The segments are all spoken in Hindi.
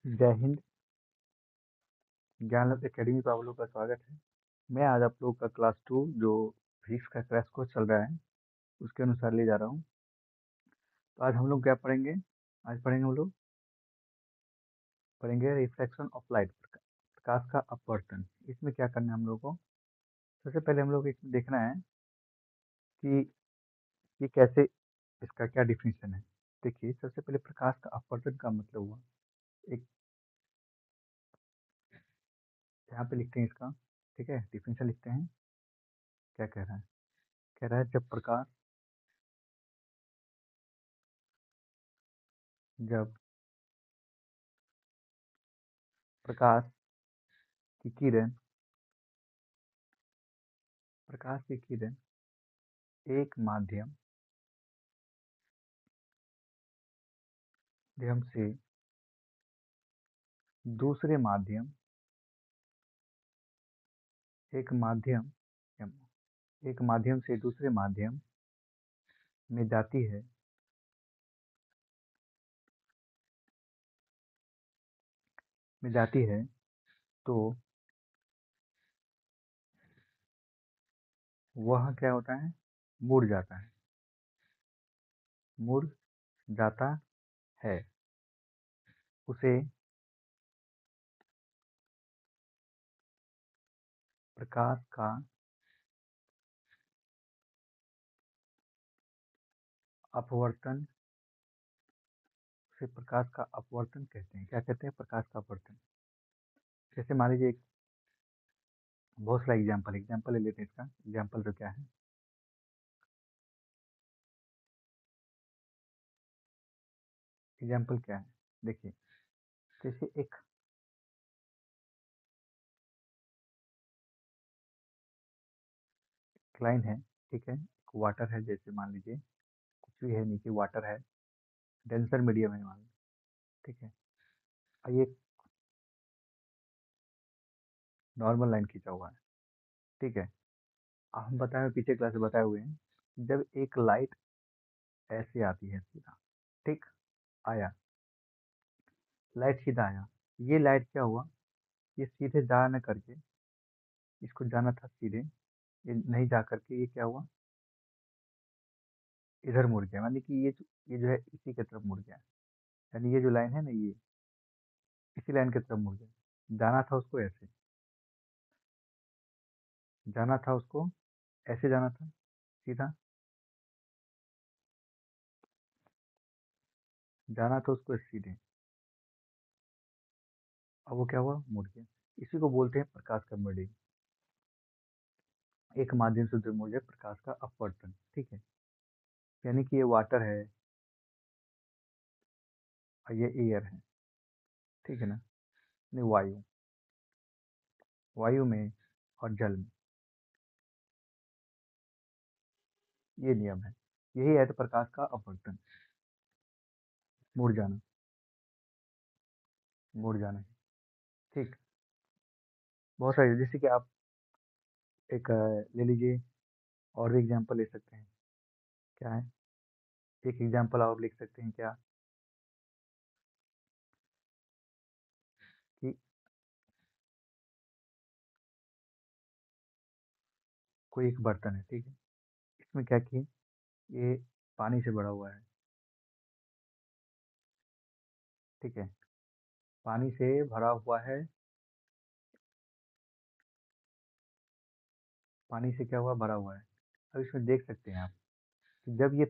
जय हिंद। ज्ञान लर्न एकेडमी पर आप लोग का स्वागत है। मैं आज आप लोग का क्लास 2 जो फिजिक्स का क्रैश कोर्स चल रहा है उसके अनुसार ले जा रहा हूँ। तो आज हम लोग क्या पढ़ेंगे? आज पढ़ेंगे हम लोग रिफ्लेक्शन ऑफ लाइट, प्रकाश का अपवर्तन। इसमें क्या करना है हम लोग को? सबसे पहले हम लोग को इसमें देखना है कि ये कैसे, इसका क्या डिफिनीशन है। देखिए, सबसे पहले प्रकाश का अपवर्तन का मतलब हुआ, एक यहाँ पे लिखते हैं इसका, ठीक है, डिफिनीशन लिखते हैं। क्या कह रहा है? कह रहा है जब प्रकाश की किरण प्रकाश की किरण एक माध्यम से दूसरे माध्यम एक माध्यम एक माध्यम से दूसरे माध्यम में जाती है तो वह क्या होता है? मुड़ जाता है। मुड़ जाता है। उसे प्रकाश का अपवर्तन कहते हैं। क्या कहते हैं? प्रकाश का अपवर्तन। जैसे मान लीजिए, एक बहुत सारा एग्जाम्पल ले लेते हैं। इसका एग्जाम्पल तो क्या है? एग्जाम्पल क्या है? देखिए, जैसे एक लाइन है, ठीक है, एक वाटर है, जैसे मान लीजिए कुछ भी है, नीचे वाटर है, डेंसर मीडियम है मान लो, ठीक है। और ये नॉर्मल लाइन खींचा हुआ है, ठीक है। हम बताए, पीछे क्लास में बताए हुए हैं, जब एक लाइट ऐसे आती है सीधा, ठीक, आया, लाइट सीधा आया, ये लाइट क्या हुआ? ये सीधे जा न करके, इसको जाना था सीधे, ये नहीं जा करके ये क्या हुआ? इधर मुड़ गया, यानी कि ये जो है इसी की तरफ मुड़ गया। यानी ये जो लाइन है ना, ये इसी लाइन की तरफ मुड़ गया। जाना था उसको ऐसे, जाना था उसको ऐसे, जाना था सीधा, जाना था उसको सीधे, अब वो क्या हुआ? मुड़ गया। इसी को बोलते हैं प्रकाश का मुड़े, एक माध्यम से दूसरे मुड़ जाए, प्रकाश का अपवर्तन, ठीक है। यानी कि ये वाटर है और ये एयर है, ठीक है ना, नहीं, वायु में और जल में, ये नियम है। यही है तो प्रकाश का अपवर्तन, मुड़ जाना, मुड़ जाना, ठीक। बहुत सारे, जैसे कि आप एक ले लीजिए, और भी एग्जांपल ले सकते हैं। क्या है? एक एग्जांपल और लिख सकते हैं क्या, कि कोई एक बर्तन है, ठीक है, इसमें क्या किए, ये पानी से भरा हुआ है, ठीक है, पानी से भरा हुआ है, पानी से क्या हुआ? भरा हुआ है। अब इसमें देख सकते हैं आप कि जब ये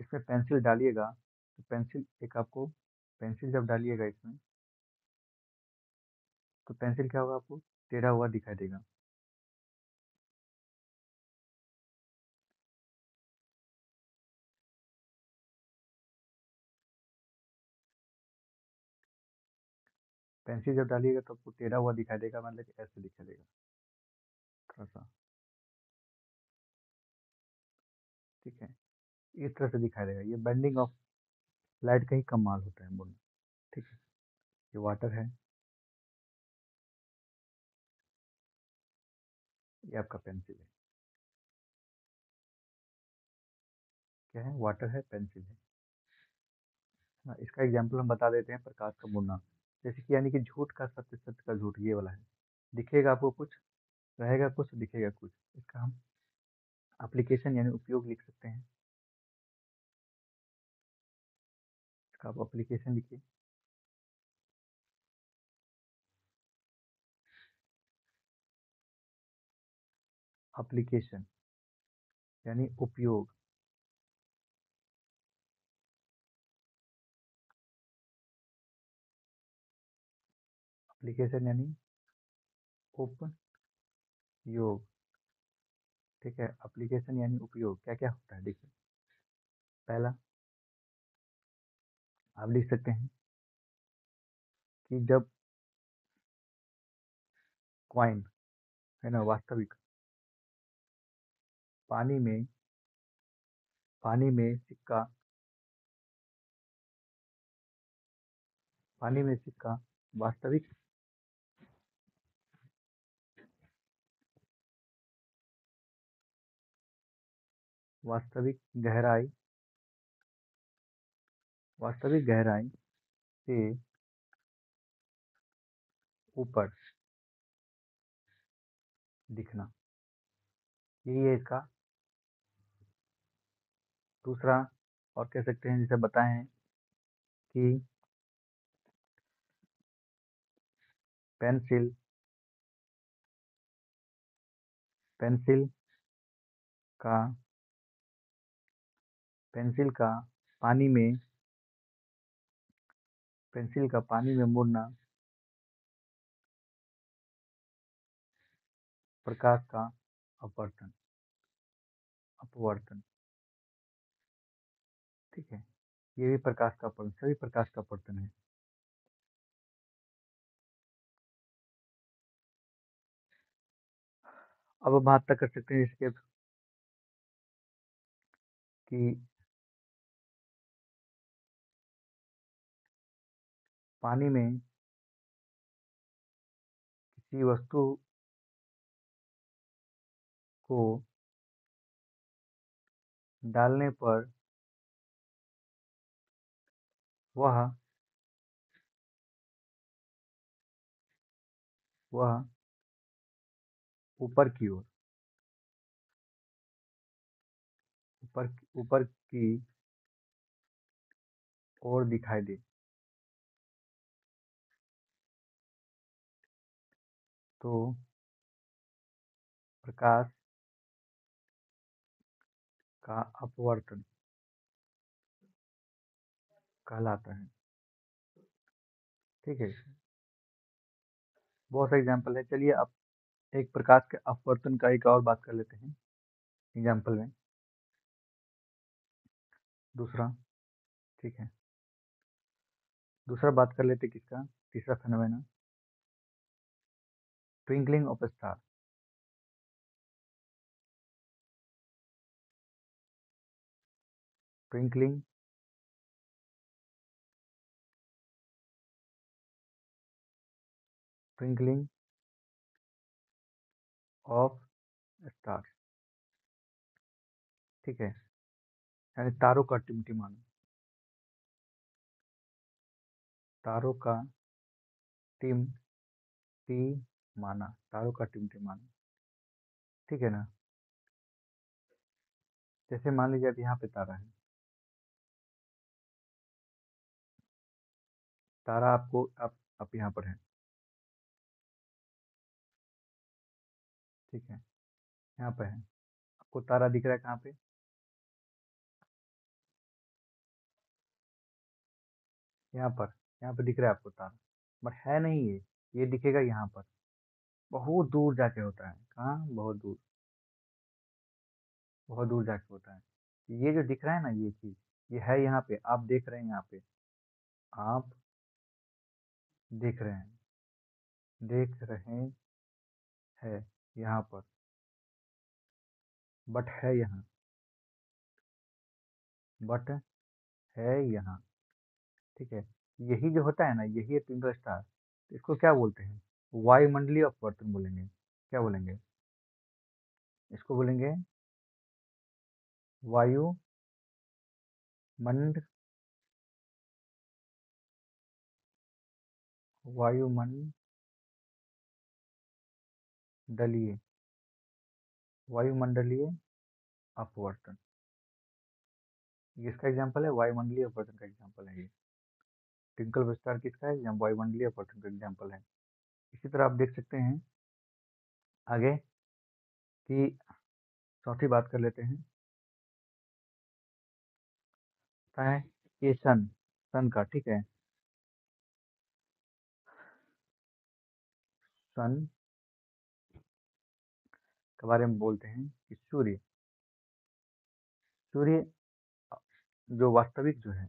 इसमें पेंसिल डालिएगा, तो पेंसिल एक आपको, पेंसिल जब डालिएगा इसमें, तो पेंसिल क्या होगा? आपको टेढ़ा हुआ दिखाई देगा। पेंसिल जब डालिएगा तो आपको टेढ़ा हुआ दिखाई देगा, मतलब कि ऐसे दिखाई देगा थोड़ा सा, ठीक है, इस तरह से दिखाई देगा। ये बेंडिंग ऑफ लाइट का ही कमाल होता है बोलना, ठीक है। ये वाटर है, ये आपका पेंसिल है। क्या है? वाटर है, पेंसिल है। हाँ, इसका एग्जाम्पल हम बता देते हैं, प्रकाश का मुड़ना। जैसे कि यानी कि झूठ का सत्य, सत्य का झूठ, ये वाला है। दिखेगा आपको कुछ, रहेगा कुछ, दिखेगा कुछ, इसका हम एप्लीकेशन यानी उपयोग लिख सकते हैं। इसका आप एप्लीकेशन लिखिए। एप्लीकेशन यानी उपयोग। एप्लीकेशन यानी उपयोग। ठीक है, एप्लीकेशन यानी उपयोग क्या क्या होता है देखिए। पहला, आप लिख सकते हैं कि जब कॉइन है ना, वास्तविक, पानी में, पानी में सिक्का, पानी में सिक्का वास्तविक, वास्तविक गहराई, वास्तविक गहराई से ऊपर दिखना, यही है इसका। दूसरा, और कह सकते हैं जैसे बताए हैं कि पेंसिल, पेंसिल का, पेंसिल का पानी में, पेंसिल का पानी में मुड़ना प्रकाश का अपवर्तन, अपवर्तन। ठीक है, ये भी प्रकाश का अपवर्तन, सभी प्रकाश का अपवर्तन है। अब हम बात तक कर सकते हैं इसके कि पानी में किसी वस्तु को डालने पर वह, वह ऊपर की ओर, ऊपर, ऊपर की ओर दिखाई दे, तो प्रकाश का अपवर्तन कहलाता है। ठीक है, बहुत से एग्जाम्पल है। चलिए अब एक प्रकाश के अपवर्तन का एक और बात कर लेते हैं एग्जाम्पल में। दूसरा, ठीक है, दूसरा बात कर लेते हैं किसका, तीसरा phenomena, twinkling of star. Twinkling twinkling of star. ठीक है, यानी तारों का टिमटिमाना, तारों का टिमटिमाना, तारों का टिमटिमाना। ठीक है ना। जैसे मान लीजिए अब यहाँ पे तारा है, तारा आपको, आप यहाँ पर है। ठीक है, यहाँ पे है, आपको तारा दिख रहा है कहाँ पे, यहाँ पर, यहाँ पे दिख रहा है आपको तारा, बट है नहीं ये दिखेगा यहाँ पर, बहुत दूर जाके होता है। कहाँ, बहुत दूर, बहुत दूर जाके होता है। ये जो दिख रहा है ना ये चीज, ये है यहाँ पे, आप देख रहे हैं यहाँ पे, आप देख रहे हैं, देख रहे हैं यहाँ पर, बट है यहाँ, बट है यहाँ। ठीक है, यही जो होता है ना, यही है ट्विंकल स्टार। इसको क्या बोलते हैं, वायुमंडलीय अपवर्तन बोलेंगे। क्या बोलेंगे, इसको बोलेंगे वायुमंड वायुमंडलीय वायुमंडलीय अपवर्तन, ये इसका एग्जाम्पल है, वायुमंडलीय अपवर्तन का एग्जाम्पल है ये। ट्विंकल विस्तार किसका है? वायुमंडलीय अपवर्तन का एग्जाम्पल है। इसी तरह आप देख सकते हैं आगे कि चौथी बात कर लेते हैं, है ये सन का, ठीक है। सन के बारे में बोलते हैं कि सूर्य सूर्य जो वास्तविक जो है,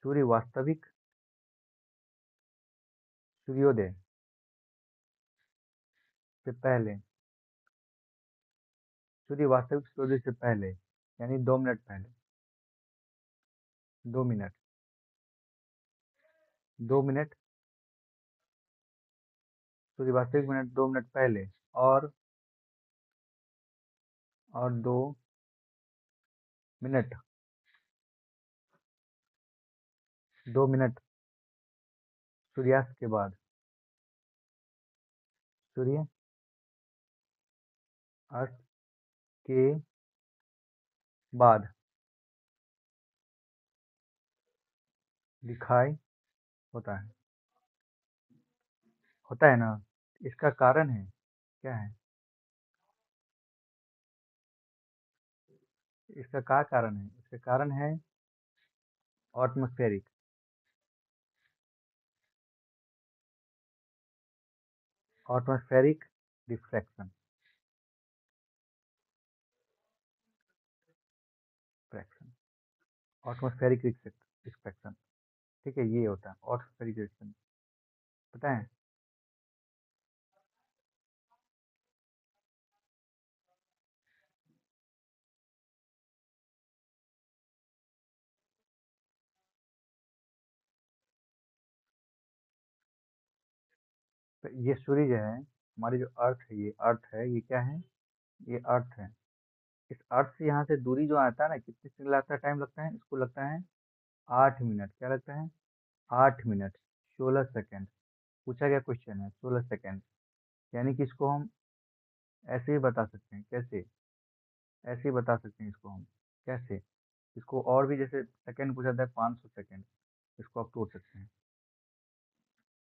सूर्य वास्तविक सूर्योदय से पहले, सूर्य वास्तविक सूर्योदय से पहले यानी 2 मिनट पहले, 2 मिनट 2 मिनट, सूर्य वास्तविक मिनट 2 मिनट पहले और 2 मिनट 2 मिनट सूर्यास्त के बाद, सूर्य अस्त के बाद दिखाई होता है ना। इसका कारण है, क्या है इसका क्या कारण है? इसका कारण है atmospheric atmospheric refraction fraction atmospheric refraction, ठीक है, ये होता है एटमॉस्फेरिक रिफ्रैक्शन, पता है। तो ये सूर्य जो है, हमारी जो अर्थ है, ये अर्थ है, ये क्या है? ये अर्थ है। इस अर्थ से यहाँ से दूरी जो आता है ना, कितनी सेकंड लगता है, टाइम लगता है, इसको लगता है 8 मिनट। क्या लगता है? 8 मिनट 16 सेकेंड। पूछा गया क्वेश्चन है 16 सेकेंड, यानी कि इसको हम ऐसे ही बता सकते हैं। कैसे? ऐसे ही बता सकते हैं इसको हम। कैसे? इसको और भी, जैसे सेकेंड पूछा था 500 सेकेंड, इसको आप तोड़ सकते हैं,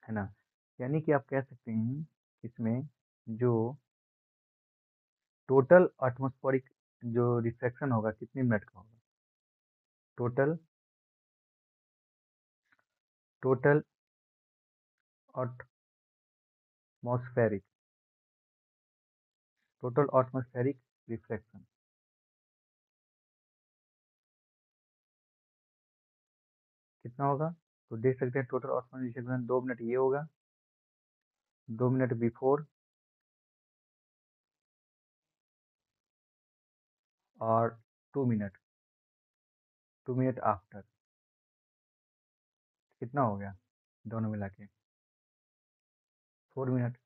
है ना। यानी कि आप कह सकते हैं इसमें जो टोटल एटमॉस्फेरिक जो रिफ्लेक्शन होगा कितने मिनट का होगा? Total total atmospheric total atmospheric reflection कितना होगा? तो देख सकते हैं टोटल एटमॉस्फेरिक रिफ्लेक्शन 2 मिनट ये होगा, 2 मिनट बिफोर और 2 मिनट 2 मिनट आफ्टर। कितना हो गया दोनों मिला के? 4 मिनट,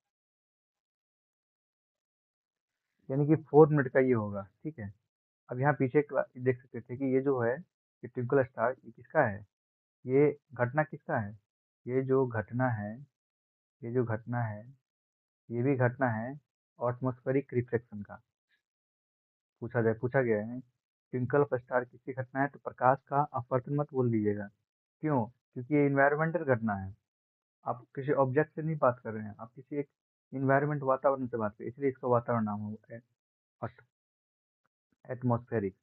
यानी कि 4 मिनट का ये होगा, ठीक है। अब यहाँ पीछे देख सकते थे कि ये जो है, ये ट्विंकल स्टार, ये किसका है? ये घटना किसका है? ये जो घटना है ये जो घटना है ये भी घटना है एटमॉस्फेरिक रिफ्लेक्शन का। पूछा गया है ट्विंकल ऑफ स्टार किसकी घटना है? तो प्रकाश का अपवर्तन मत बोल दीजिएगा। क्यों? क्योंकि ये इन्वायरमेंटल घटना है। आप किसी ऑब्जेक्ट से नहीं बात कर रहे हैं, आप किसी एक इन्वायरमेंट वातावरण से बात कर रहे हैं, इसलिए इसका वातावरण नाम है एटमॉस्फेरिक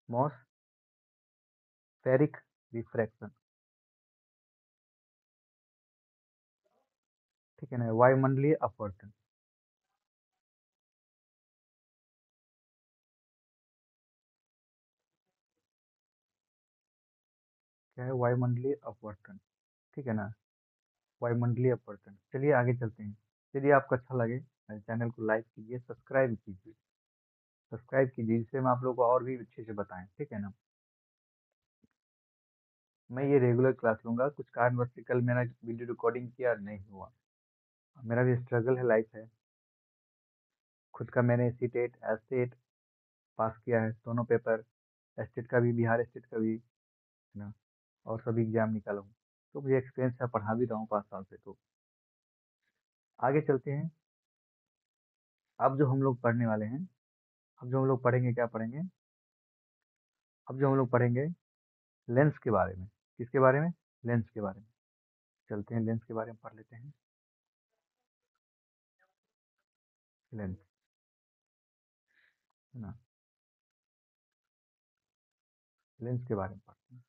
मॉस्फेरिक रिफ्रैक्शन, ठीक है ना। वायुमंडलीय अपवर्तन, क्या है? वायुमंडलीय अपवर्तन, ठीक है ना। वायुमंडलीय अपवर्तन। चलिए आगे चलते हैं। यदि आपको अच्छा लगे मेरे चैनल को लाइक कीजिए, सब्सक्राइब कीजिए, जिससे हम आप लोगों को और भी अच्छे से बताएं, ठीक है ना। मैं ये रेगुलर क्लास लूंगा। कुछ कारणवश से कल मेरा वीडियो रिकॉर्डिंग किया नहीं हुआ। मेरा भी स्ट्रगल है, लाइफ है। खुद का मैंने सीटेट एस्टेट पास किया है, दोनों पेपर, एस्टेट का भी, बिहार स्टेट का भी, है ना, और सभी एग्जाम निकाला हूँ। तो मुझे एक्सपीरियंस है, पढ़ा भी रहा हूँ 5 साल से। तो आगे चलते हैं। अब जो हम लोग पढ़ने वाले हैं, अब जो हम लोग पढ़ेंगे, क्या पढ़ेंगे? अब जो हम लोग पढ़ेंगे लेंस के बारे में। किसके बारे में? लेंस के बारे में। चलते हैं, लेंस के बारे में पढ़ लेते हैं। लेंस, है ना? लेंस के बारे में पढ़ते हैं।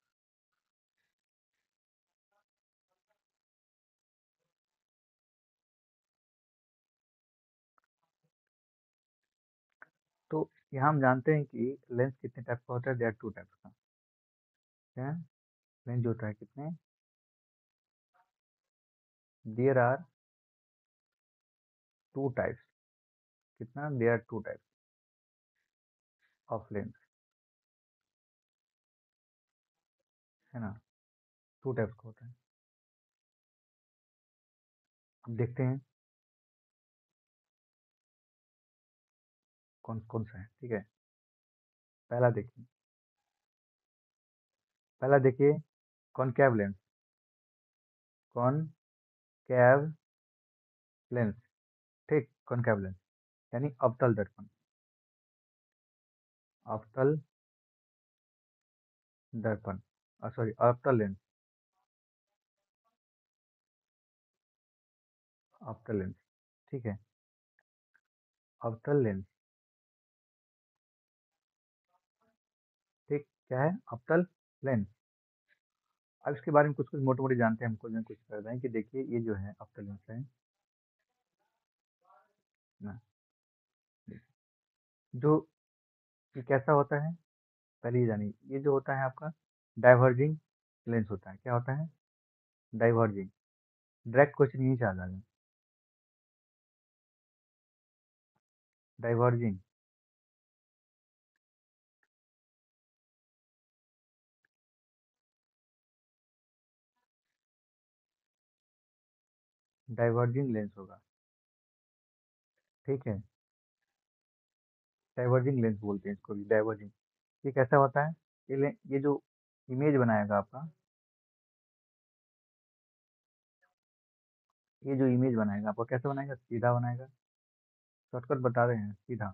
तो यहाँ हम जानते हैं कि लेंस कितने टाइप का होता है। देयर आर 2 टाइप्स का। क्या है? लेंस जो होता है कितने? There are 2 types. कितना? There are 2 types of lens, है ना? 2 टाइप्स का होता है। अब देखते हैं कौन कौन सा है। ठीक है, पहला देखिए। पहला देखिए, कॉनकेव लेंस। कॉनकेव लेंस, ठीक, कॉनकेव लेंस यानी अवतल दर्पण। अवतल दर्पण, सॉरी, अवतल लेंस। अवतल लेंस, ठीक है। अवतल लेंस, ठीक, क्या है? अवतल लेंस। अब इसके बारे में कुछ कुछ मोटे मोटे जानते हैं, हमको जो कुछ कर रहे हैं कि देखिए ये जो है अवतल लेंस है ना, जो ये कैसा होता है पहले ये जानिए। ये जो होता है आपका डाइवर्जिंग लेंस होता है। क्या होता है? डाइवर्जिंग। डायरेक्ट क्वेश्चन यही से आ जाएगा। डाइवर्जिंग, डाइवर्जिंग लेंस होगा, ठीक है। डाइवर्जिंग लेंस बोलते हैं इसको भी, डाइवर्जिंग। ये कैसा होता है? ये जो इमेज बनाएगा आपका, ये जो इमेज बनाएगा आपको कैसे बनाएगा? सीधा बनाएगा। शॉर्टकट बता रहे हैं, सीधा।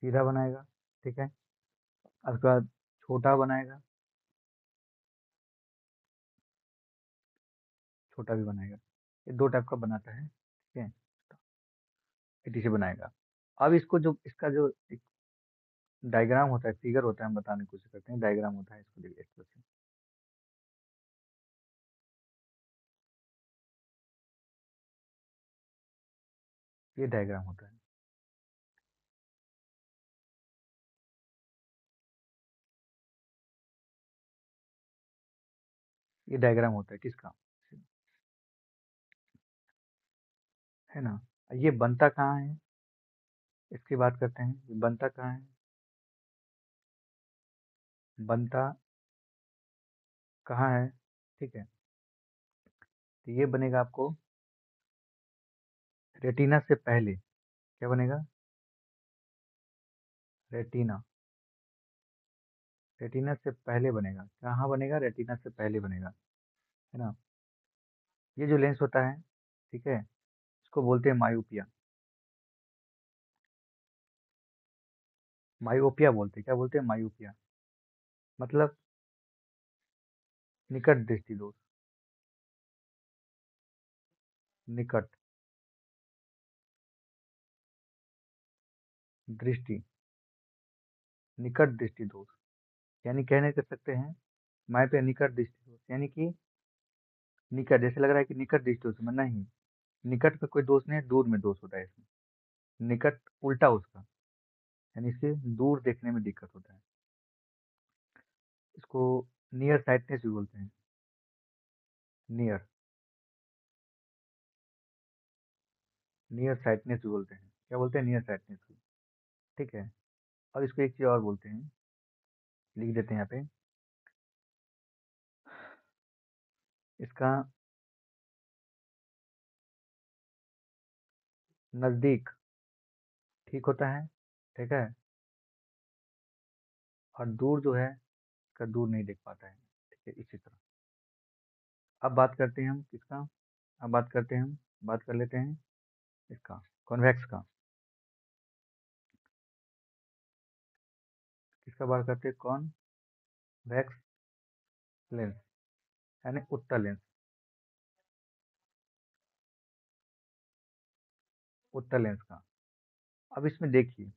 सीधा बनाएगा, ठीक है। और उसके बाद छोटा बनाएगा, छोटा भी बनाएगा। ये 2 टाइप का बनाता है, ठीक है। इसी से बनाएगा। अब इसको जो इसका जो एक डायग्राम होता है, फिगर होता है, हम बताने की कोशिश करते हैं। डायग्राम होता है, इसको देखिए इस तरह से। ये डायग्राम होता है। ये डायग्राम होता है किसका? है ना? ये बनता कहाँ है? इसकी बात करते हैं, ये बनता कहाँ है? बनता कहाँ है? ठीक है, तो ये बनेगा आपको रेटिना से पहले। क्या बनेगा? रेटिना। रेटिना से पहले बनेगा। कहाँ बनेगा? रेटिना से पहले बनेगा, है ना? ये जो लेंस होता है, ठीक है, इसको बोलते हैं मायोपिया। मायोपिया बोलते हैं। क्या बोलते हैं? मायोपिया। मतलब निकट दृष्टि दोष। निकट दृष्टि, निकट दृष्टि दोष, यानी कहने कर सकते हैं मायोपिया निकट दृष्टि दोष, यानी कि निकट जैसे लग रहा है कि निकट दृष्टि दोष में नहीं। निकट में कोई दोष नहीं है, दूर में दोष होता है इसमें। निकट उल्टा उसका, यानी इससे दूर देखने में दिक्कत होता है। इसको नियर साइटनेस भी बोलते हैं। नियर, नियर साइटनेस भी बोलते हैं। क्या बोलते हैं? नियर साइटनेस भी, ठीक है। और इसको एक चीज और बोलते हैं, लिख देते हैं यहाँ पे। इसका नजदीक ठीक होता है, ठीक है। और दूर जो है इसका दूर नहीं देख पाता है। ठीक है, इसी तरह। अब बात करते हैं हम किसका, अब बात करते हैं हम, बात कर लेते हैं इसका, कॉन्वेक्स का। किसका बात करते हैं, कॉन्वेक्स लेंस यानी उत्तल लेंस, उत्तल लेंस का। अब इसमें देखिए,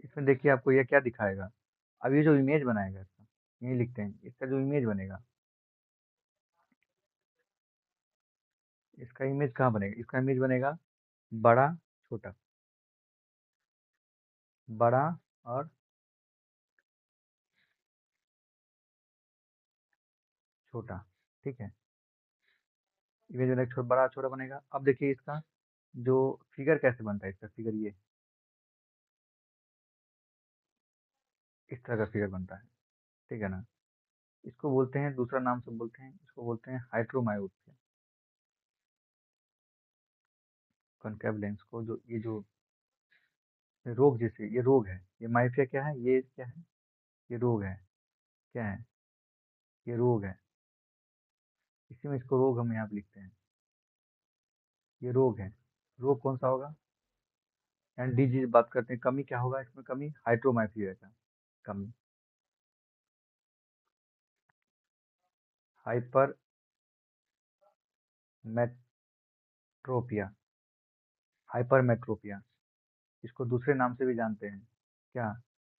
इसमें देखिए आपको यह क्या दिखाएगा। अब ये जो इमेज बनाएगा इसका, यही लिखते हैं, इसका जो इमेज बनेगा, इसका इमेज कहाँ बनेगा, इसका इमेज बनेगा बड़ा छोटा, बड़ा और छोटा। ठीक है, इमेज बनेगा बड़ा छोटा बनेगा। अब देखिए इसका जो फिगर कैसे बनता है, इसका फिगर ये इस तरह का फिगर बनता है। ठीक है ना, इसको बोलते हैं, दूसरा नाम से बोलते हैं, इसको बोलते हैं हाइड्रोमायोपिया। कॉनकेव लेंस को, जो ये जो रोग, जैसे ये रोग है, ये माइफिया क्या है, ये क्या है, ये रोग है, क्या है, ये रोग है। इसी में इसको रोग हम यहाँ पे लिखते हैं, ये रोग है। रोग कौन सा होगा, एंड डिजीज बात करते हैं, कमी क्या होगा इसमें, कमी हाइड्रोमाइफिया का कमी, हाइपर मेट्रोपिया, हाइपरमेट्रोपिया। इसको दूसरे नाम से भी जानते हैं, क्या,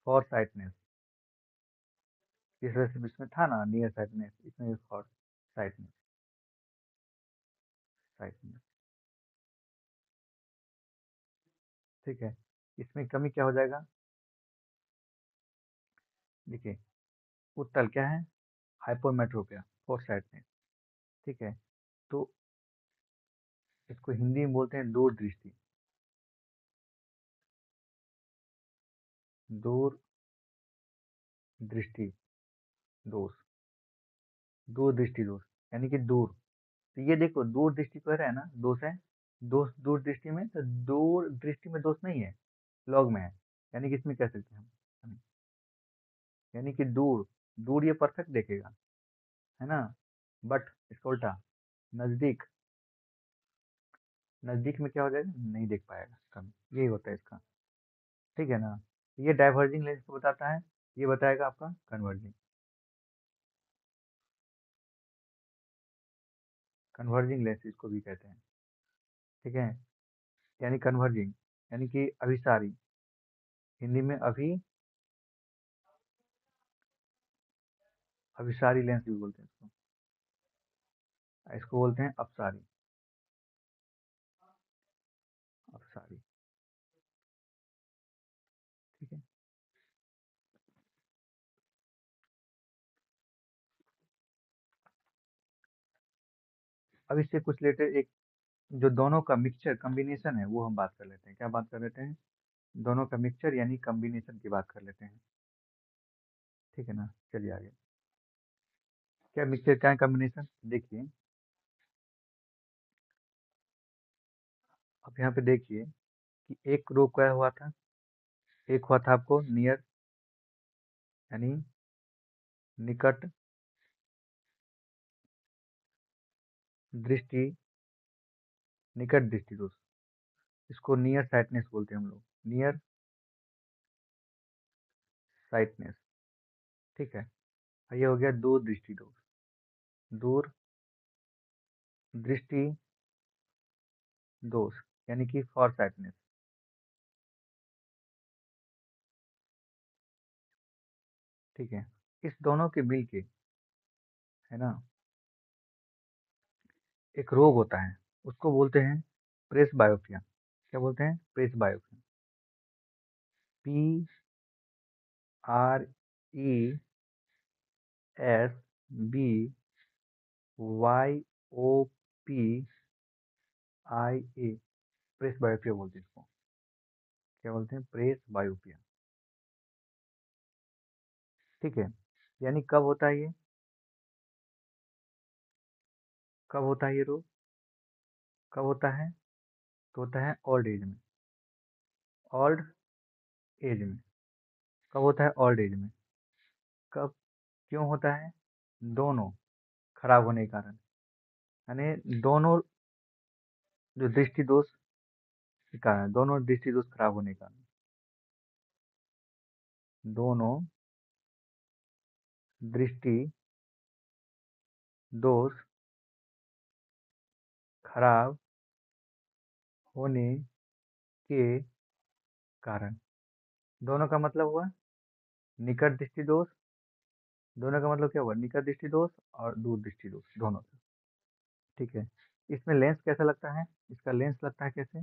फॉर साइटनेस। इस वजह से इसमें था ना नियर साइटनेस, इसमें फॉर साइटनेस, साइटनेस। ठीक है, इसमें कमी क्या हो जाएगा, देखिए उत्तल क्या है, हाइपोमेट्रोपिया, फॉर साइटनेस। ठीक है, तो इसको हिंदी में बोलते हैं दूर दृष्टि, दूर दृष्टि दोष, दूर दृष्टि दोष, यानी कि दूर। तो ये देखो दूर दृष्टि कह रहा है ना, दोष है, दोष दूर दृष्टि में, तो दूर दृष्टि में दोष नहीं है, लॉग में है। यानी कि इसमें कह सकते हैं हम, यानी कि दूर, दूर ये परफेक्ट देखेगा, है ना, बट इसका उल्टा, नजदीक, नजदीक में क्या हो जाएगा, नहीं देख पाएगा कम, यही होता है इसका। ठीक है ना, ये डाइवर्जिंग लेंस को बताता है, ये बताएगा आपका कन्वर्जिंग, कन्वर्जिंग लेंस इसको भी कहते हैं। ठीक है, यानी कन्वर्जिंग, यानी कि अभिसारी, हिंदी में अभिसारी लेंस भी बोलते हैं इसको, इसको बोलते हैं अपसारी, अपसारी। ठीक है, अब इससे कुछ रिलेटेड एक, जो दोनों का मिक्सचर कॉम्बिनेशन है, वो हम बात कर लेते हैं। क्या बात कर लेते हैं, दोनों का मिक्सचर यानी कॉम्बिनेशन की बात कर लेते हैं। ठीक है ना, चलिए आगे। क्या मिक्सचर, क्या कॉम्बिनेशन, देखिए अब यहाँ पे देखिए कि एक रो क्या हुआ था, एक हुआ था आपको नियर, यानी निकट दृष्टि, निकट दृष्टि दोष, इसको नियर साइटनेस बोलते हैं हम लोग, नियर साइटनेस। ठीक है, और ये हो गया दूर दृष्टि दोष, दूर दृष्टि दोष, यानी कि फॉर साइटनेस। ठीक है, इस दोनों के मिल के, है ना, एक रोग होता है, उसको बोलते हैं प्रेस बायोपिया। क्या बोलते हैं, प्रेस बायोपिया, PRESBYOPIA, प्रेस बायोपिया बोलते हैं इसको। क्या बोलते हैं, प्रेस बायोपिया। ठीक है, यानी कब होता है ये, कब होता है ये रोग, कब होता है, तो होता है ओल्ड एज में, ओल्ड एज में। कब होता है? ओल्ड एज में। कब? क्यों होता है? दोनों खराब होने के कारण, यानी दोनों जो दृष्टि दोष के कारण, दोनों दृष्टि दोष खराब होने के कारण, दोनों दृष्टि दोष खराब होने के कारण। दोनों का मतलब हुआ निकट दृष्टि दोष। दोनों का मतलब क्या हुआ? निकट दृष्टि दोष और दूर दृष्टि दोष, दोनों का। ठीक है। इसमें लेंस कैसा लगता है? इसका लेंस लगता है कैसे?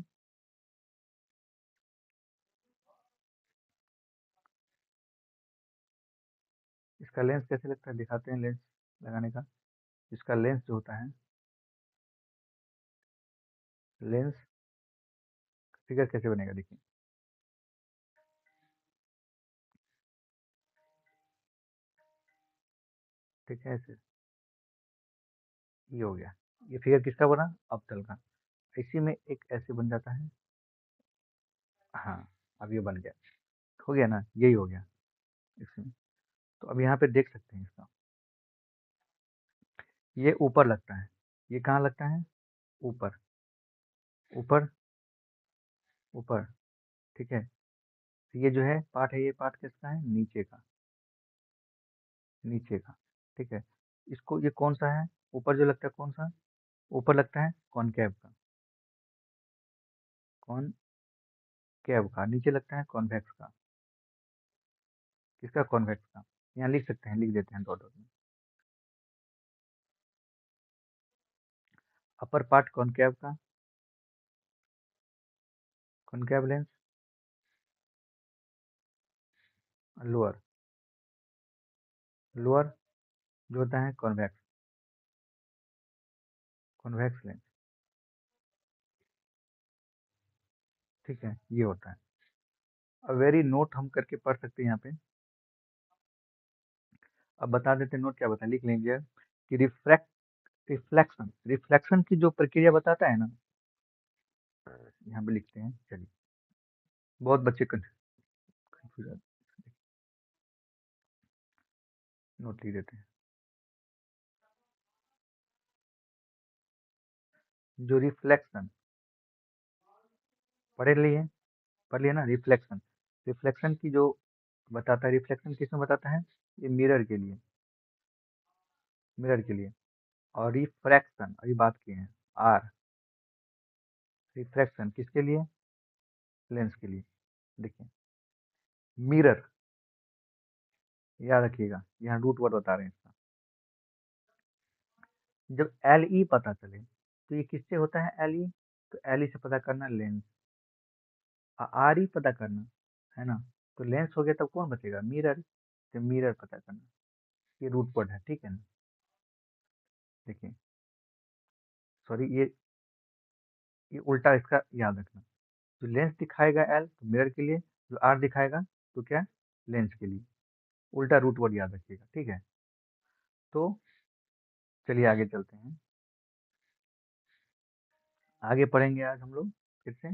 इसका लेंस कैसे लगता है? दिखाते हैं लेंस लगाने का। इसका लेंस जो होता है, लेंस फिगर कैसे बनेगा देखिए। ठीक है, ऐसे ये हो गया। ये फिगर किसका बना? अवतल का। इसी में एक ऐसे बन जाता है। हाँ, अब ये बन गया। हो गया ना, यही हो गया इसमें। तो अब यहाँ पे देख सकते हैं इसका, ये ऊपर लगता है। ये कहाँ लगता है? ऊपर। ऊपर। ऊपर। ठीक है। ये जो है पार्ट है, ये पार्ट किसका है? नीचे का। नीचे का। ठीक है। इसको, ये कौन सा है? ऊपर जो लगता है कौन सा? ऊपर लगता है कॉनकेव का। कॉनकेव का। नीचे लगता है कॉन्वेक्स का। किसका? कॉन्वेक्स का। यहाँ लिख सकते हैं, लिख देते हैं डॉट डॉट में। अपर पार्ट कॉनकेव का, कॉनकेव लेंस। लोअर, लोअर जो होता है कॉन्वेक्स, कॉन्वेक्स लेंस। ठीक है, ये होता है। अब वेरी नोट हम करके पढ़ सकते हैं यहाँ पे। अब बता देते हैं नोट क्या बताए, लिख लेंगे कि रिफ्लेक्शन, रिफ्लेक्शन की जो प्रक्रिया बताता है ना, यहाँ पे लिखते हैं। चलिए, बहुत बच्चे कंफ्यूज, नोट लिख देते हैं। जो रिफ्लेक्शन पढ़ लिए ना, रिफ्लेक्शन। रिफ्लेक्शन की जो बताता है, रिफ्लेक्शन किस में बताता है? ये मिरर के लिए, मिरर के लिए। और रिफ्रैक्शन अभी बात किए हैं, आर। रिफ्रैक्शन किसके लिए? लेंस के लिए। देखिए, मिरर, याद रखिएगा, यहाँ रूट वर्ड बता रहे हैं इसका। जब एल ई पता चले तो ये किससे होता है? L E. तो एल ई से पता करना लेंस, आर ई पता करना है ना, तो लेंस हो गया, तब कौन बचेगा? मिरर। तो मिरर पता करना, ये रूट वर्ड है। ठीक है ना। देखिए, सॉरी, ये उल्टा, इसका याद रखना। जो लेंस दिखाएगा एल तो मिरर के लिए, जो आर दिखाएगा तो क्या? लेंस के लिए। उल्टा रूट वर्ड याद रखिएगा। ठीक है। तो चलिए आगे चलते हैं। आगे पढ़ेंगे आज हम लोग फिर से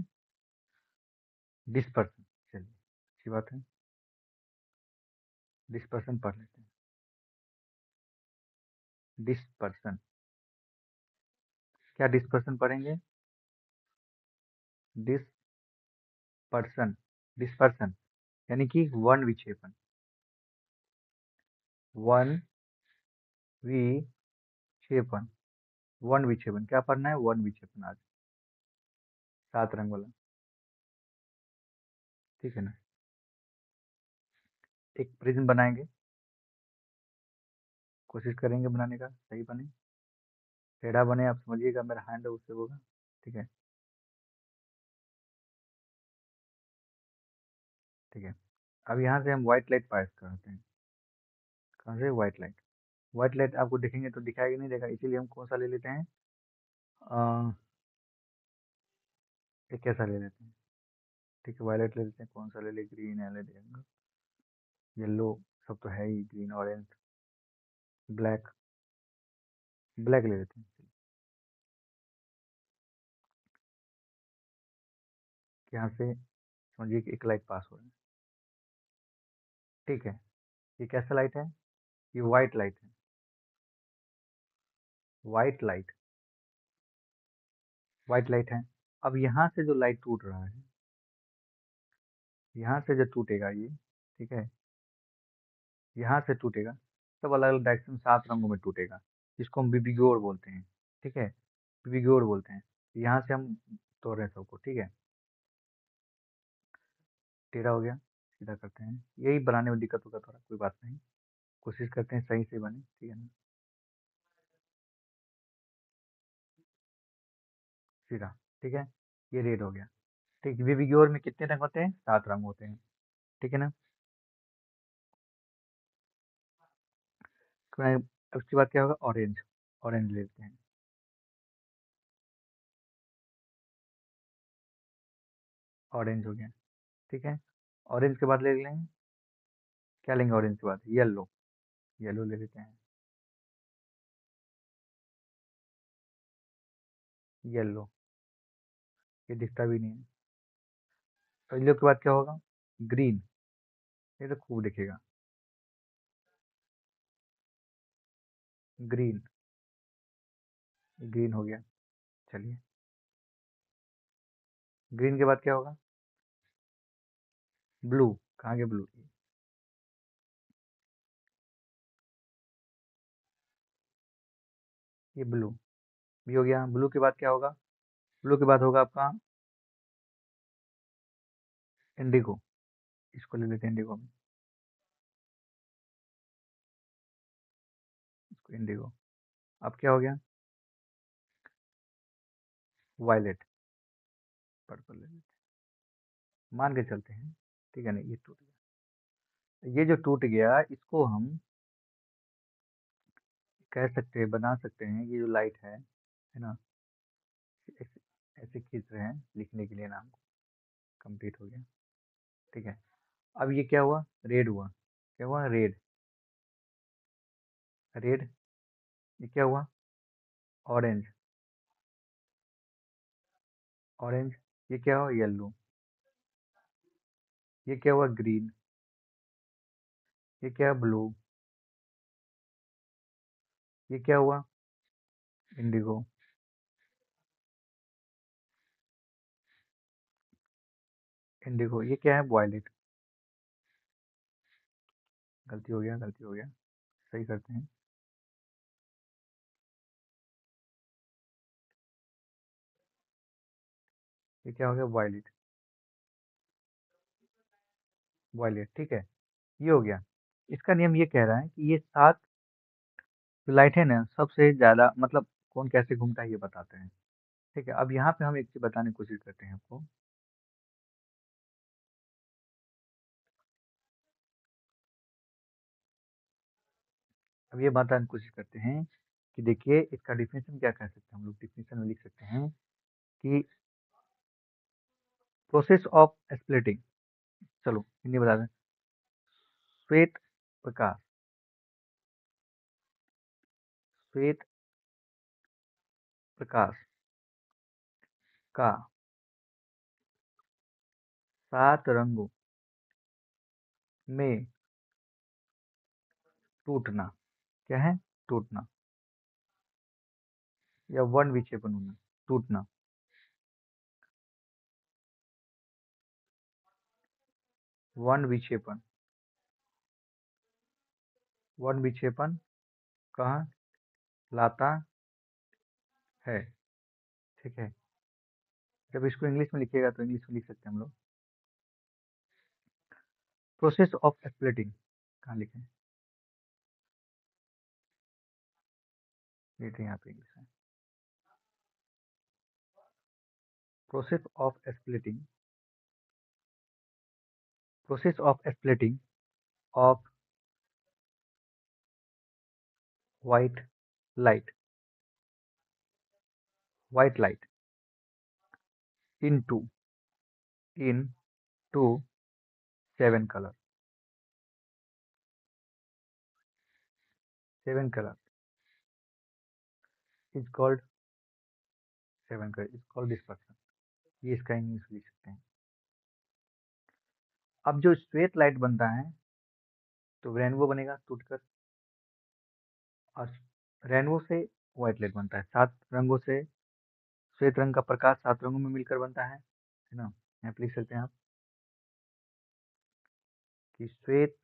डिस्पर्सन। चलिए, अच्छी बात है, डिस्पर्सन पढ़ लेते हैं। डिस्पर्सन, क्या डिस्पर्सन पढ़ेंगे? डिस्पर्सन, डिस्पर्सन यानी कि वन विक्षेपण। वन विक्षेपण, वन विक्षेपण क्या पढ़ना है? वन विक्षेपण आज, 7 रंग वाला। ठीक है ना। एक प्रिज्म बनाएंगे, कोशिश करेंगे बनाने का, सही बने, टेढ़ा बने, आप समझिएगा, मेरा हैंड उससे होगा। ठीक है। ठीक है। अब यहाँ से हम व्हाइट लाइट पास करते हैं। कहाँ से? White light. व्हाइट लाइट आपको दिखेंगे तो दिखाएगा नहीं, देगा, इसीलिए हम कौन सा ले लेते हैं? एक कैसा ले लेते हैं? ठीक है, वायलेट ले लेते हैं। कौन सा ले ले? ग्रीन, एल, येलो, सब तो है ही, ग्रीन, ऑरेंज, ब्लैक। ब्लैक ले लेते हैं। यहाँ से समझिए कि एक लाइट पास हो रहा है। ठीक है, ये कैसा लाइट है? ये व्हाइट लाइट है, व्हाइट लाइट, व्हाइट लाइट है। अब यहाँ से जो लाइट टूट रहा है, यहाँ से जो टूटेगा ये, ठीक है, यहाँ से टूटेगा, सब अलग अलग डायरेक्शन 7 रंगों में टूटेगा, जिसको हम बिबिगोर बोलते हैं। ठीक है, बिबिगोर बोलते हैं। यहाँ से हम तोड़ रहे हैं सबको, ठीक है। टेढ़ा हो गया, सीधा करते हैं। यही बनाने में दिक्कत होगा थोड़ा, कोई बात नहीं, कोशिश करते हैं सही से बने, ठीक है ना। सीधा, ठीक है, ये रेड हो गया। ठीक, बिबिगोर में कितने रंग होते हैं? 7 रंग होते हैं, ठीक है ना। तो उसके बाद क्या होगा? ऑरेंज, ऑरेंज लेते हैं। ऑरेंज हो गया, ठीक है। ऑरेंज के बाद ले लेंगे, क्या लेंगे ऑरेंज के बाद? येलो, येलो ले लेते हैं। येलो, ये दिखता भी नहीं है। तो येलो के बाद क्या होगा? ग्रीन, ये तो खूब दिखेगा। ग्रीन, ग्रीन हो गया। चलिए, ग्रीन के बाद क्या होगा? ब्लू, कहाँ गया ब्लू? ये ब्लू भी हो गया। ब्लू के बाद क्या होगा? ब्लू के बाद होगा आपका इंडिगो, इसको ले लेते हैं इंडिगो में, इसको इंडिगो। अब क्या हो गया? वायलेट, पर्पल ले लेते हैं, मान के चलते हैं, ठीक है ना। ये टूट गया, ये जो टूट गया इसको हम कह सकते हैं, बना सकते हैं, ये जो लाइट है ना, ऐसे ऐसे खींच रहे हैं लिखने के लिए नाम, कंप्लीट हो गया, ठीक है। अब ये क्या हुआ? रेड हुआ, क्या हुआ? Red, red. ये क्या हुआ? Orange, orange. ये क्या हुआ? येलो। ये क्या हुआ? ग्रीन। ये क्या है? ब्लू। ये क्या हुआ? इंडिगो। इंडिगो, ये क्या है? वॉयलेट। गलती हो गया, गलती हो गया, सही करते हैं। ये क्या हो गया? वॉयलेट, वॉयलेट, ठीक है। ये हो गया। इसका नियम ये कह रहा है कि ये 7 जो लाइट है ना, सबसे ज्यादा मतलब कौन कैसे घूमता है ये बताते हैं, ठीक है। अब यहाँ पे हम एक चीज बताने की कोशिश करते हैं आपको। अब ये बताने की कोशिश करते हैं कि देखिए इसका डिफिनेशन क्या कह सकते हैं हम लोग। डिफिनेशन में लिख सकते हैं कि प्रोसेस ऑफ स्प्लिटिंग, चलो हिंदी बता दें, श्वेत प्रकाश, श्वेत प्रकाश का 7 रंगों में टूटना, क्या है? टूटना, या वन विक्षेपण होना, टूटना, वन विक्षेपण, वन विक्षेपण कहाँ लाता है, ठीक है। जब इसको इंग्लिश में लिखिएगा तो इंग्लिश में लिख सकते हैं हम लोग, प्रोसेस ऑफ स्प्लिटिंग, कहाँ लिखे? देखते हैं यहाँ पे इंग्लिश में, process of splitting, process of splitting of white light, white light into, into 7 colour, 7 colour is called, 7 colour is called dispersion, ये इसका इंग्लिश लिख सकते हैं। अब जो श्वेत लाइट बनता है, तो रेनबो बनेगा टूटकर, और रेनबो से व्हाइट लाइट बनता है। 7 रंगों से श्वेत रंग का प्रकाश 7 रंगों में मिलकर बनता है ना। यहाँ पे लिख सकते हैं आप कि श्वेत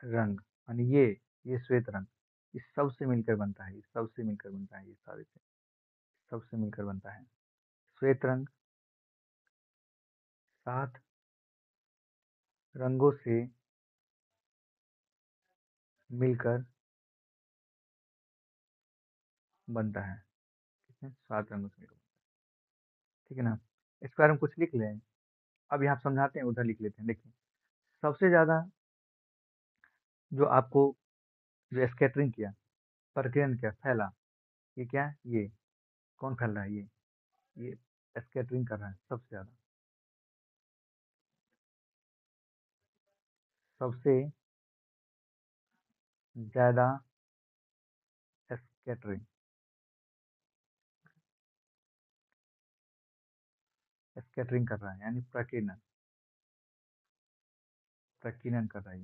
रंग, यानी ये श्वेत रंग इस सब से मिलकर बनता है, इस सब से मिलकर बनता है, ये सारे से सब से मिलकर बनता है। श्वेत रंग 7 रंगों से मिलकर बनता है। ठीक है, 7 रंगों से मिलकर, ठीक है ना। इस पर हम कुछ लिख लें, अब यहाँ समझाते हैं, उधर लिख लेते हैं। देखिए, सबसे ज्यादा जो आपको, जो स्कैटरिंग किया, प्रकीर्णन किया, फैला, ये क्या है? ये कौन फैल रहा है? ये स्कैटरिंग कर रहा है सबसे ज्यादा, सबसे ज्यादा स्कैटरिंग, स्कैटरिंग कर रहा है, यानी प्रकीर्णन, प्रकीर्णन कर रहा है।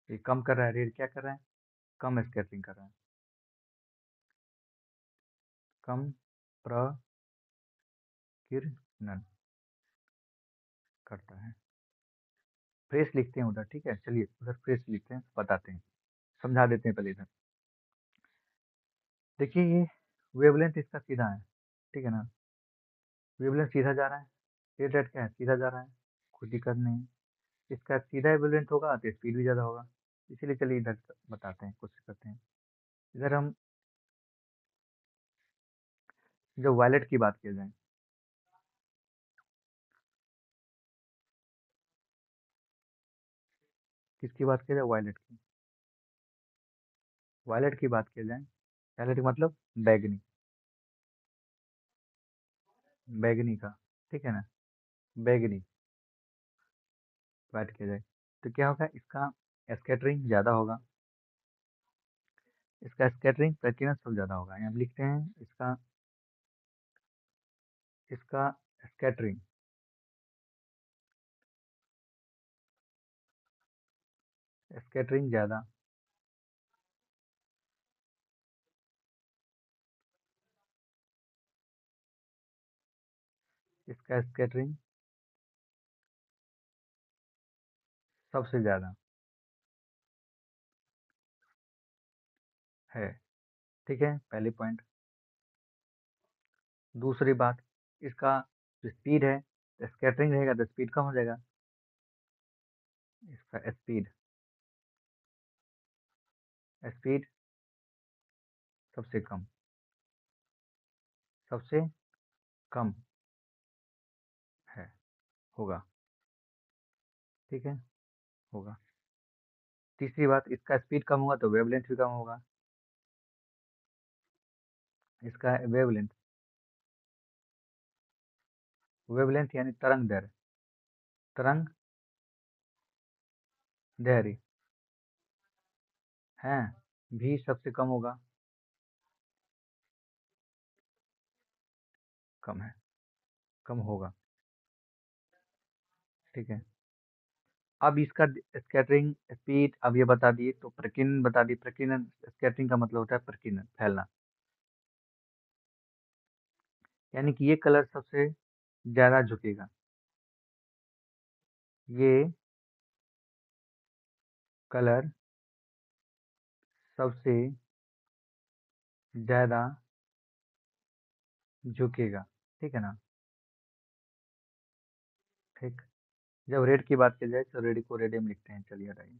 ये कम कर रहा है, रेड क्या कर रहा है? कम स्कैटरिंग कर रहा है, कम प्रकीर्णन करता है। फ्रेश लिखते हैं उधर, ठीक है, चलिए उधर फ्रेश लिखते हैं, बताते हैं, समझा देते हैं पहले इधर। देखिए, ये वेवलेंथ इसका सीधा है, ठीक है ना, वेवलेंथ सीधा जा रहा है। रेड रेड क्या है? सीधा जा रहा है, कोई दिक्कत नहीं है। इसका सीधा वेवलेंथ होगा तो स्पीड भी ज़्यादा होगा, इसीलिए चलिए इधर बताते हैं, कोशिश करते हैं। इधर हम जब वायलेट की बात की जाए, किसकी बात की जाए? वायलेट की, वायलेट की बात की जाए, वायलेट मतलब बैगनी, बैगनी का, ठीक है ना, बैगनी बात की जाए तो क्या होगा? इसका स्कैटरिंग ज़्यादा होगा, इसका स्कैटरिंग प्रकीर्णन सब ज़्यादा होगा। यहाँ लिखते हैं इसका, इसका स्कैटरिंग, स्कैटरिंग ज़्यादा, इसका स्कैटरिंग सबसे ज़्यादा है, ठीक है, पहली पॉइंट। दूसरी बात, इसका जो स्पीड है, स्कैटरिंग रहेगा तो स्पीड कम हो जाएगा, इसका स्पीड, स्पीड सबसे कम, सबसे कम है, होगा, ठीक है, होगा। तीसरी बात, इसका स्पीड कम होगा तो वेवलेंथ भी कम होगा, इसका वेवलेंथ, वेवलेंथ यानी तरंग दैर्ध्य, तरंग दैर्ध्य है, भी सबसे कम होगा, कम है, कम होगा, ठीक है। अब इसका स्कैटरिंग स्पीड अब ये बता दिए, तो प्रकीर्णन बता दिए। प्रकीर्णन, स्कैटरिंग का मतलब होता है प्रकीर्णन, फैलना, यानी कि ये कलर सबसे ज्यादा झुकेगा, ये कलर सबसे ज्यादा झुकेगा, ठीक है ना, ठीक। जब रेड की बात की जाए तो रेड को रेडियम लिखते हैं, चलिए हटाइए।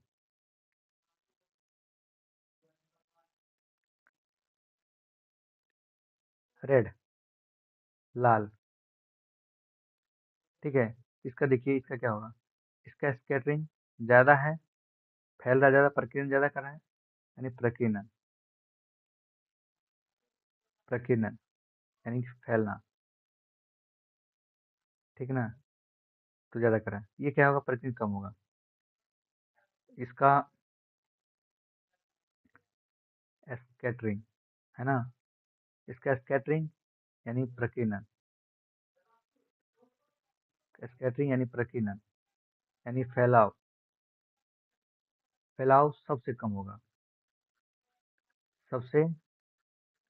रेड, लाल, ठीक है। इसका देखिए, इसका क्या होगा? इसका स्कैटरिंग ज्यादा है, फैल रहा ज्यादा, प्रकीर्णन ज्यादा कर रहा है, यानी प्रकीर्णन, प्रकीर्णन यानी फैलना, ठीक है ना, तो ज्यादा कर रहा है। ये क्या होगा? प्रकीर्णन कम होगा, इसका स्कैटरिंग, है ना, इसका स्कैटरिंग यानी प्रकीर्णन, स्कैटरिंग यानी प्रकीर्णन यानी फैलाव, फैलाव सबसे कम होगा, सबसे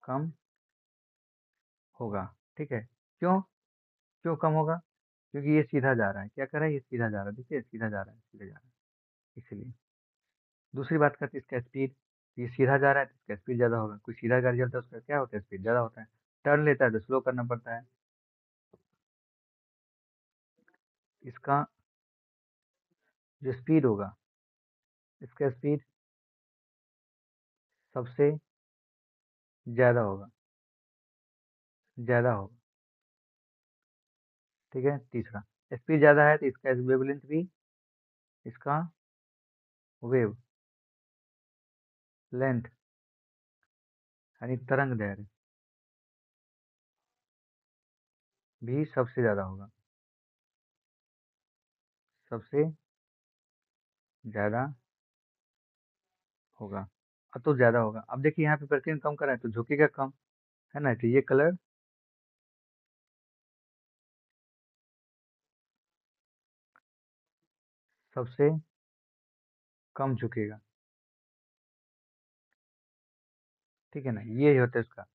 कम होगा। ठीक है, क्यों? क्यों कम होगा? क्योंकि ये सीधा जा रहा है, क्या कर रहा है, ये सीधा जा रहा है, देखिए सीधा जा रहा है, सीधा जा रहा है, इसीलिए। दूसरी बात करते हैं इसका स्पीड, ये सीधा जा रहा है तो इसका स्पीड ज़्यादा होगा, कोई सीधा गाड़ी चलता है उसका क्या होता है, स्पीड ज़्यादा होता है। टर्न लेता है तो स्लो करना पड़ता है। इसका जो स्पीड होगा, इसका स्पीड सबसे ज़्यादा होगा, ज़्यादा होगा। ठीक है, तीसरा, स्पीड ज़्यादा है तो इसका वेवलेंथ भी, इसका वेव लेंथ यानी तरंग दैर्घ्य भी सबसे ज़्यादा होगा, सबसे ज़्यादा होगा। अब तो ज़्यादा होगा, अब देखिए यहाँ पे प्रकीर्णन कम कर रहा है तो झुकेगा कम, है ना, तो ये कलर सबसे कम झुकेगा। ठीक है ना, ये होता है इसका,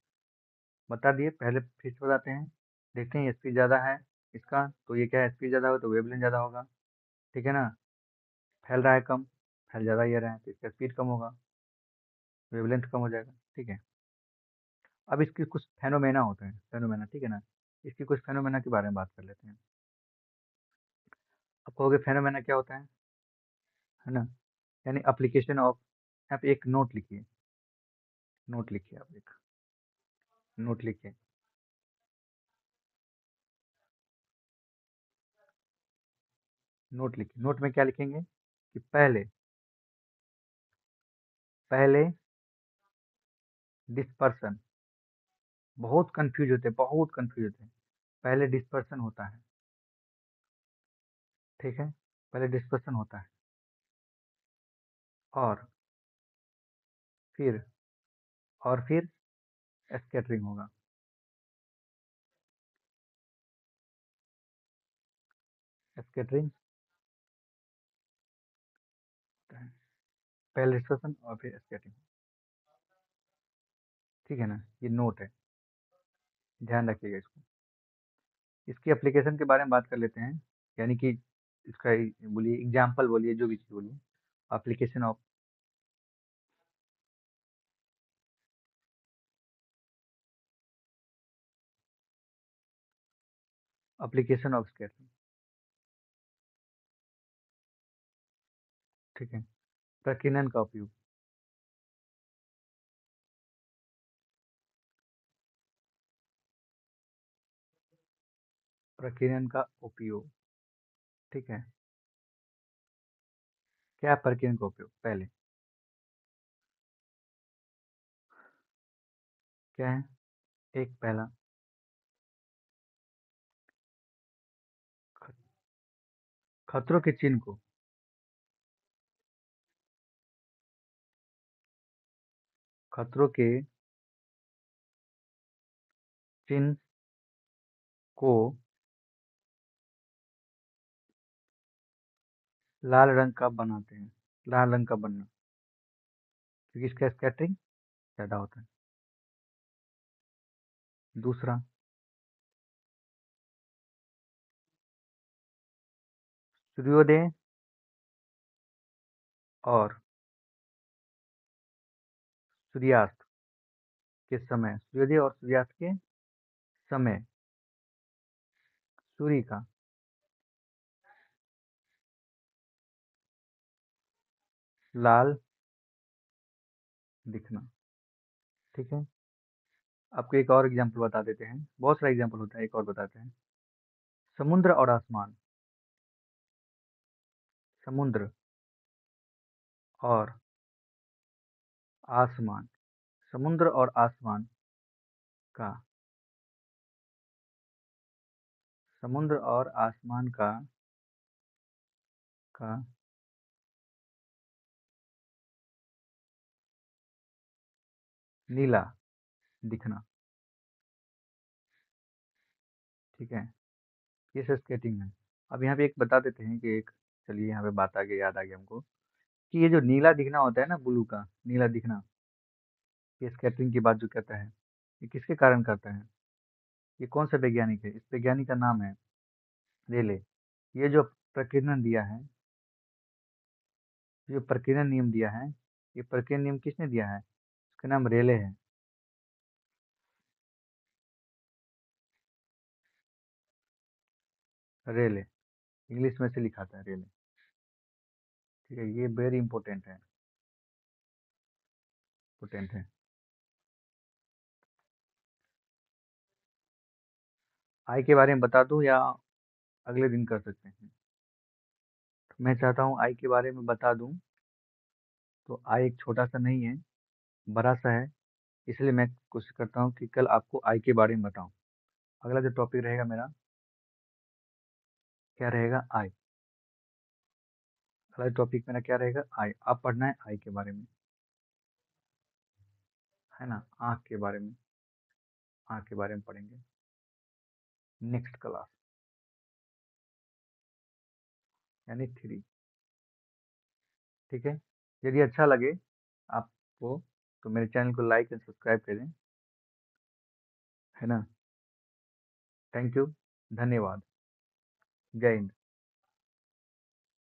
बता दिए, पहले फिर से बताते हैं। देखते हैं स्पीड ज़्यादा है इसका तो ये क्या है, स्पीड ज़्यादा हो तो वेवलेंथ ज़्यादा होगा। ठीक है ना, फैल रहा है कम, फैल ज़्यादा ये रहा है तो इसका स्पीड कम होगा, वेवलेंथ कम हो जाएगा। ठीक है, अब इसके कुछ फेनोमेना होते हैं, फेनोमेना, ठीक है ना, इसकी कुछ फेनोमेना के बारे में बात कर लेते हैं। अब कहोगे फेनोमेना क्या होता है ना, यानी अप्लीकेशन ऑफ, यहाँ पे एक नोट लिखिए, नोट लिखिए, आप एक नोट लिखिए, नोट लिखिए। नोट में क्या लिखेंगे कि पहले, पहले डिस्पर्सन, बहुत कंफ्यूज होते हैं, बहुत कंफ्यूज होते हैं, पहले डिस्पर्सन होता है। ठीक है, पहले डिस्पर्सन होता है और फिर, और फिर स्कैटरिंग होगा। स्कैटरिंग होता है, पहले डिस्पर्सन और फिर स्कैटरिंग। ठीक है ना, ये नोट है, ध्यान रखिएगा इसको। इसकी एप्लीकेशन के बारे में बात कर लेते हैं, यानी कि इसका बोलिए एग्जाम्पल, बोलिए जो भी चीज़ बोलिए, application of, application of scattering. ठीक है, प्रकीर्णन का उपयोग, प्रकीर्णन का उपयोग। ठीक है, क्या है प्रकीर्णन का उपयोग, पहले क्या है, एक पहला ख- खतरों के चिन्ह को, खतरों के चिन्ह को लाल रंग का बनाते हैं, लाल रंग का बनना, क्योंकि इसका स्कैटरिंग ज्यादा होता है। दूसरा, सूर्योदय और सूर्यास्त के समय, सूर्योदय और सूर्यास्त के समय सूर्य का लाल दिखना। ठीक है, आपको एक और एग्जांपल बता देते हैं, बहुत सारा एग्जांपल होता है, एक और बताते हैं। समुद्र और आसमान, समुद्र और आसमान, समुद्र और आसमान का, समुद्र और आसमान का नीला दिखना। ठीक है, ये सब स्केटिंग है। अब यहाँ पे एक बता देते हैं कि एक, चलिए यहाँ पे बात आ गई, याद आ गया हमको, कि ये जो नीला दिखना होता है ना, ब्लू का नीला दिखना, ये स्कैटरिंग की बात जो कहता है, ये किसके कारण करता है? ये कौन सा वैज्ञानिक है? इस वैज्ञानिक का नाम है रेले। ये जो प्रकीर्णन दिया है, जो प्रकीर्णन नियम दिया है, ये प्रकीर्णन नियम किसने दिया है? उसका नाम रेले है। रेले, इंग्लिश में से लिखा था रेले। ठीक है, ये वेरी इंपॉर्टेंट है, इंपॉर्टेंट है। आई के बारे में बता दूं या अगले दिन कर सकते हैं? मैं चाहता हूँ आई के बारे में बता दूं। तो आई एक छोटा सा नहीं है, बड़ा सा है। इसलिए मैं कोशिश करता हूँ कि कल आपको आई के बारे में बताऊं। अगला जो टॉपिक रहेगा मेरा, क्या रहेगा? आई। अगला टॉपिक मेरा क्या रहेगा? आई। आप पढ़ना है आई के बारे में, है ना? आँख के बारे में, आँख के बारे में पढ़ेंगे नेक्स्ट क्लास, यानी 3। ठीक है, यदि अच्छा लगे आपको तो मेरे चैनल को लाइक एंड सब्सक्राइब करें, है ना? थैंक यू, धन्यवाद, जय हिंद।